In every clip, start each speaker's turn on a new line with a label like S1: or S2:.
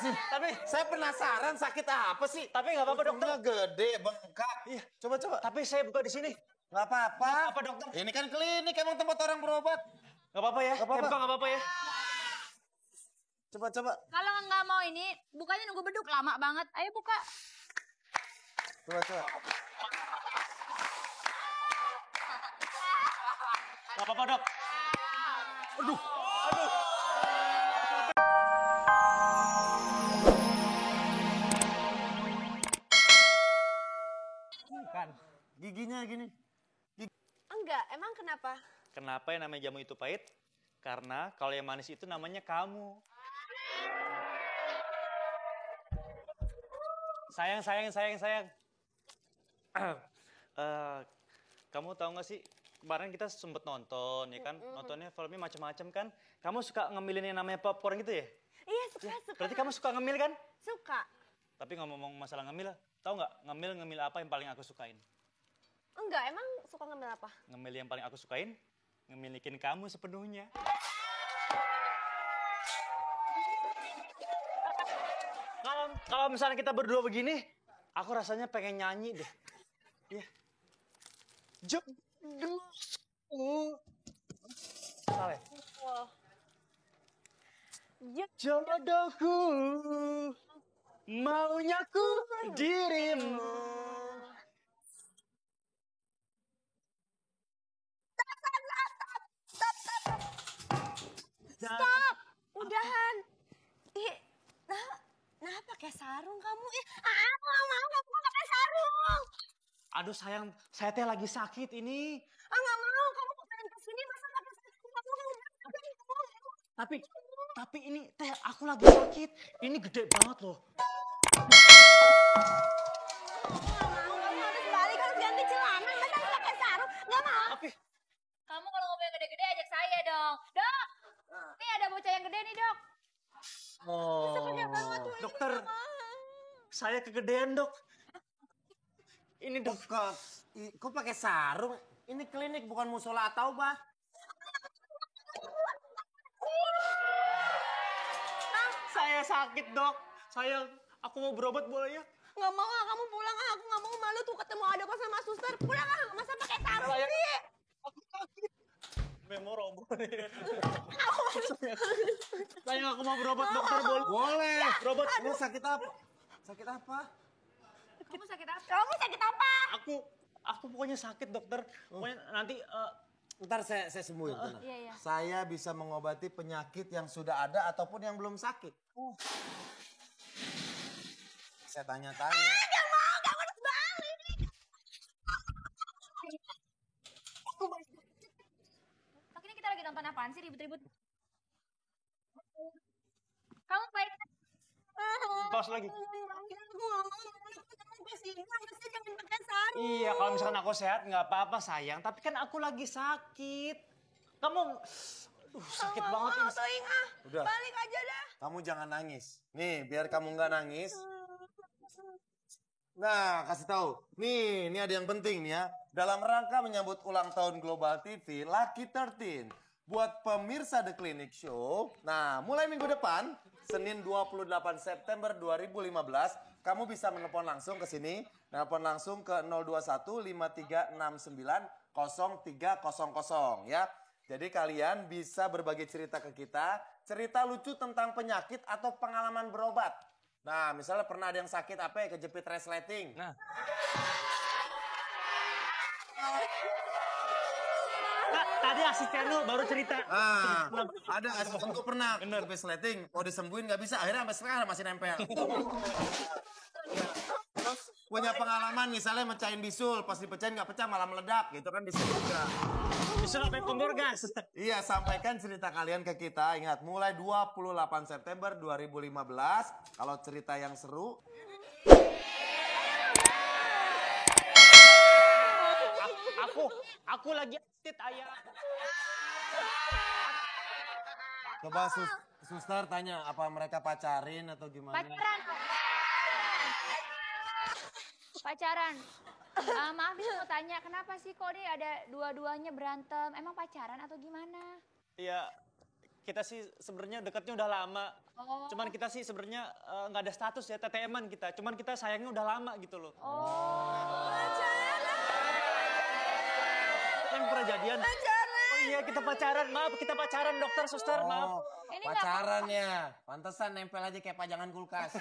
S1: sih?
S2: Tapi
S1: saya penasaran sakit apa sih?
S2: Tapi nggak apa-apa dokter.
S1: Gede, bengkak.
S2: Iya.
S1: Coba.
S2: Tapi saya buka di sini.
S1: Nggak apa-apa.
S2: Apa dokter?
S1: Ini kan klinik, emang tempat orang berobat.
S2: Nggak apa-apa ya?
S1: Nggak apa-apa.
S2: Buka nggak apa-apa ya?
S1: Coba.
S3: Kalau nggak mau ini, bukanya nunggu beduk lama banget. Ayo buka.
S1: Coba.
S2: Nggak apa-apa dok. Aduh. Kan.
S1: Giginya gini.
S4: Enggak, emang kenapa?
S2: Kenapa yang namanya jamu itu pahit? Karena kalau yang manis itu namanya kamu. Sayang. Kamu tahu nggak sih? Kemarin kita sempet nonton, ya kan? Nontonnya filmnya macam-macam kan? Kamu suka ngemilin yang namanya popcorn gitu ya?
S4: Iya, suka.
S2: Berarti kamu suka ngemil kan?
S4: Suka.
S2: Tapi ngomong masalah ngemil, tahu nggak ngemil apa yang paling aku sukain?
S4: Enggak, emang suka ngambil apa?
S2: Ngemil yang paling aku sukain, ngemilikin kamu sepenuhnya. Kalau misalnya kita berdua begini, aku rasanya pengen nyanyi deh. Iya. Jodohku. Salah.
S4: Wow.
S2: Jodohku, maunya ku dirimu.
S4: Stop! Udahan. Nah pakai sarung kamu? Aku nggak mau pakai sarung.
S2: Aduh sayang, saya teh lagi sakit ini.
S4: Nggak mau, kamu pengen kesini masa pakai sarung?
S2: Tapi ini teh aku lagi sakit. Ini gede banget loh.
S4: Kamu harus balik, harus ganti celana. Masa harus pakai sarung? Nggak mau.
S2: Tapi
S3: Kamu kalau ngomong yang gede-gede ajak saya dong. Dok, nih ada bocah yang gede nih dok.
S2: dokter, saya kegedean dok. Ini dok.
S1: Kok pakai sarung? Ini klinik bukan musola atau bah?
S2: Saya sakit dok. Aku mau berobat boleh ya?
S4: Nggak mau, kamu pulang. Aku nggak mau, malu tuh ketemu ada kok sama suster. Pulang masa pakai sarung sih?
S2: Aku sakit. Memorable nih. Sayang aku mau berobat dokter boleh?
S1: Boleh.
S2: Berobat.
S1: Kamu sakit apa? Sakit apa?
S4: Kamu sakit apa? Kamu sakit apa?
S2: Aku pokoknya sakit dokter. Pokoknya nanti
S1: Ntar saya sembuhin. Tenang.
S4: Iya.
S1: Saya bisa mengobati penyakit yang sudah ada ataupun yang belum sakit. Saya tanya-tanya.
S4: Nggak mau, kamu harus balik.
S3: Ini kita lagi nonton apaan sih ribut-ribut? Kamu baik.
S2: tos lagi.
S4: Jangan pakai sarung.
S2: Iya, kalau misalkan aku sehat nggak apa-apa sayang. Tapi kan aku lagi sakit. Kamu, sakit banget ini.
S1: Udah.
S4: Balik aja dah.
S1: Kamu jangan nangis. Nih, biar kamu nggak nangis. Nah, kasih tahu. Nih, ini ada yang penting nih ya. Dalam rangka menyambut ulang tahun Global TV Lucky 13 buat pemirsa The Clinic Show. Nah, mulai minggu depan, Senin 28 September 2015, kamu bisa menelpon langsung ke sini. Nelpon langsung ke 021 5369 0300 ya. Jadi kalian bisa berbagi cerita ke kita, cerita lucu tentang penyakit atau pengalaman berobat. Nah, misalnya pernah ada yang sakit apa ya, kejepit resleting.
S2: Nah, tadi asisten lu baru cerita.
S1: Ada asistenku pernah kejepit resleting, mau disembuhin nggak bisa, akhirnya sampai sekarang masih nempel. Terus punya pengalaman misalnya mecahin bisul, pas dipecahin nggak pecah malah meledak, gitu kan bisa juga.
S2: Bisa sampai kompor gas.
S1: Iya, sampaikan cerita kalian ke kita. Ingat, mulai 28 September 2015. Kalau cerita yang seru.
S2: Aku lagi aktif ayah.
S1: Coba suster tanya, apa mereka pacarin atau gimana?
S3: Pacaran. Maaf ini mau tanya, kenapa sih kok nih ada dua-duanya berantem? Emang pacaran atau gimana?
S2: Ya, kita sih sebenarnya dekatnya udah lama.
S3: Oh.
S2: Cuman kita sih sebenarnya nggak ada status ya, TTM-an kita. Cuman kita sayangnya udah lama gitu loh. Kan pernah jadian. Oh iya, kita pacaran. Maaf, kita pacaran, dokter, suster, maaf.
S3: Ini nggak
S1: Pacaran ya. Pantesan nempel aja kayak pajangan kulkas.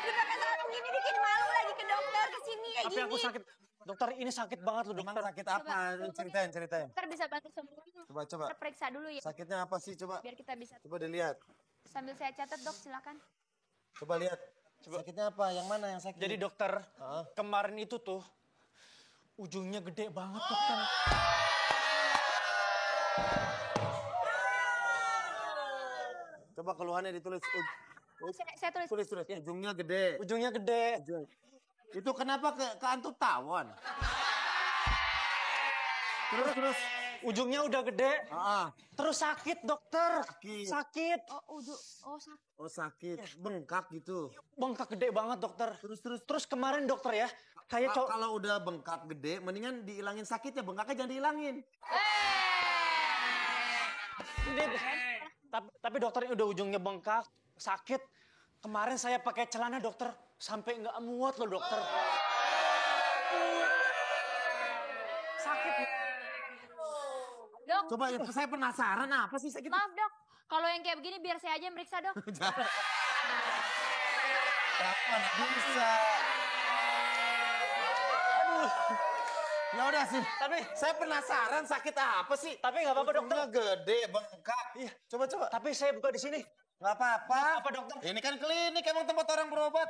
S4: Udah pakai sarung gini bikin malu lagi ke dokter kesini kayak
S2: Tapi
S4: gini.
S2: aku sakit. Dokter, ini sakit banget loh,
S1: Emang
S2: dokter.
S1: sakit apa? Ceritain.
S3: Dokter bisa bantu sembuhin.
S1: Coba.
S3: Kita periksa dulu ya,
S1: Sakitnya apa sih? Coba
S3: biar kita bisa.
S1: dilihat.
S3: Sambil saya catat dok, silakan.
S1: Coba lihat. Sakitnya apa? Yang mana yang sakit?
S2: Jadi dokter,
S1: Hah?
S2: kemarin itu tuh ujungnya gede banget, dokter.
S1: Coba keluhannya ditulis.
S3: Saya tulis.
S1: Tulis. Ujungnya gede.
S2: Ujungnya gede.
S1: Itu kenapa ke antum tawon? Terus.
S2: Ujungnya udah gede. Terus sakit, dokter. Sakit.
S1: Oh sakit. Bengkak gitu.
S2: Bengkak gede banget, dokter.
S1: Terus.
S2: Terus kemarin dokter ya, kayak
S1: Kalau udah bengkak gede, mendingan dihilangin sakitnya. Bengkaknya jangan dihilangin.
S2: Tapi dokter ini udah ujungnya bengkak, sakit. Kemarin saya pakai celana dokter, sampai nggak muat loh dokter. Sakit.
S3: Dok,
S1: Coba saya penasaran apa sih sakit?
S3: maaf dok. Kalau yang kayak begini biar saya aja yang meriksa dok.
S1: Kapan bisa? Ya udah sih.
S2: Tapi
S1: Saya penasaran sakit apa sih?
S2: nggak apa-apa dokter.
S1: Ujungnya gede, bengkak.
S2: Iya.
S1: Coba.
S2: Tapi saya buka di sini.
S1: Nggak apa-apa.
S2: Nggak apa, dokter.
S1: Ini kan klinik, emang tempat orang berobat.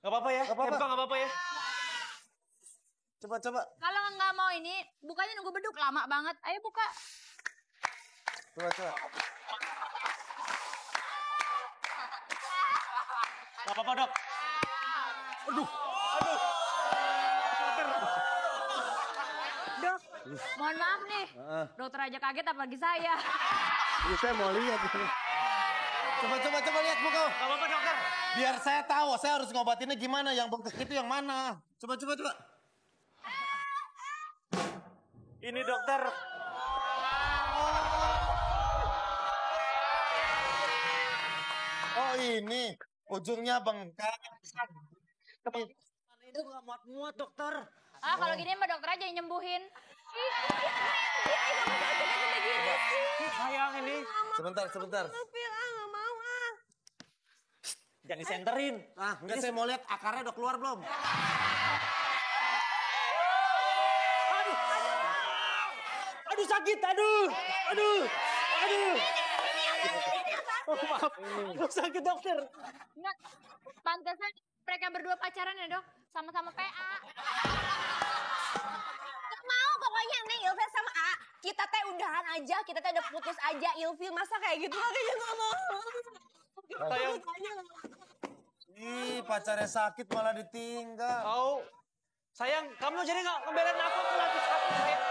S2: Nggak apa-apa ya.
S1: Nggak apa-apa.
S2: Buka nggak apa-apa ya.
S1: Coba.
S3: Kalau nggak mau ini, bukanya nunggu beduk lama banget. Ayo buka.
S1: Coba.
S2: Nggak apa-apa dok. Aduh.
S3: Dok, mohon maaf nih. Dokter aja kaget apalagi saya.
S1: Ini saya mau lihat. Coba lihat buka.
S2: Nggak apa-apa dokter.
S1: Biar saya tahu, saya harus ngobatinnya gimana. Yang bengkak itu yang mana. Coba.
S2: Ini dokter.
S1: Oh ini, ujungnya bengkak.
S2: Itu nggak muat-muat dokter.
S3: Kalau gini mah dokter aja yang nyembuhin.
S2: Sayang ini.
S1: Sebentar.
S4: Nggak mau ah.
S2: Jangan disenterin.
S1: Enggak, saya mau lihat akarnya udah keluar belum.
S2: Aduh sakit, aduh. Oh, maaf, sakit dokter.
S3: Enggak, pantesan mereka berdua pacaran ya dok. Sama-sama PA.
S4: Nggak mau pokoknya Neng Ilfil sama A. Kita teh udahan aja, kita teh udah putus aja Ilfil. Masa kayak gitu makanya nggak mau.
S2: Sayang.
S1: Ih, pacarnya sakit malah ditinggal.
S2: Oh, sayang, kamu jadi nggak ngebelain aku lagi sakit sayang.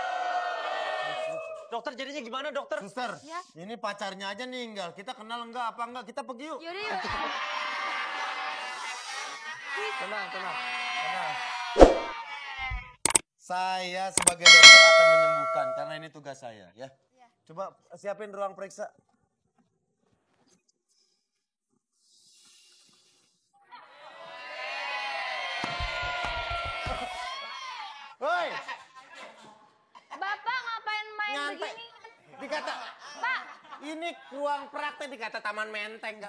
S2: Dokter jadinya gimana dokter?
S1: Suster,
S3: Ya.
S1: ini pacarnya aja ninggal. Kita kenal enggak apa enggak? Kita pergi yuk.
S3: Yaudah yuk.
S1: Tenang. Saya sebagai dokter akan menyembuhkan karena ini tugas saya ya. Coba siapin ruang periksa. Woi,
S3: Bapak ngapain main
S1: nyantai.
S3: begini?
S1: Dikata,
S3: Pak,
S1: ini ruang praktek dikata taman menteng.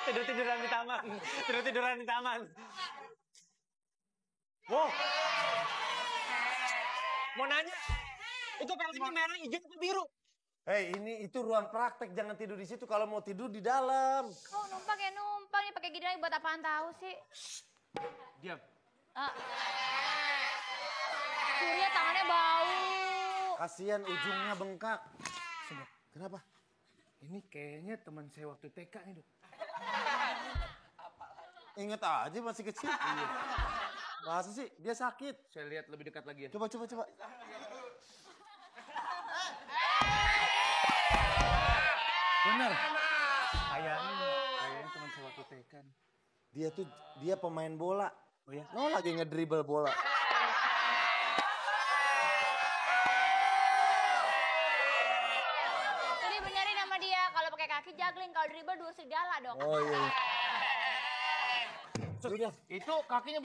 S2: Tidur-tiduran di taman. Wow. Mau nanya, itu peleknya merah, hijau, atau biru?
S1: Hei, itu ruang praktek, jangan tidur di situ. Kalau mau tidur di dalam.
S3: kau numpang ya numpang nih pakai gini lagi buat apaan tahu sih?
S2: Diam.
S3: Surya tangannya bau.
S1: Kasihan ujungnya bengkak. Kenapa?
S5: Ini kayaknya teman saya waktu TK nih, Dok.
S1: Ingat aja masih kecil. Masa sih dia sakit?
S5: Saya lihat lebih dekat lagi ya.
S1: Coba. Bener.
S5: Kayaknya teman saya waktu TK nih.
S1: Dia pemain bola.
S2: Oh ya?
S1: Lo lagi ngedribble bola.
S3: Jadi benerin sama dia, kalau pakai kaki juggling, kalau dribble dua serigala dong.
S1: Oh iya.
S5: Itu kakinya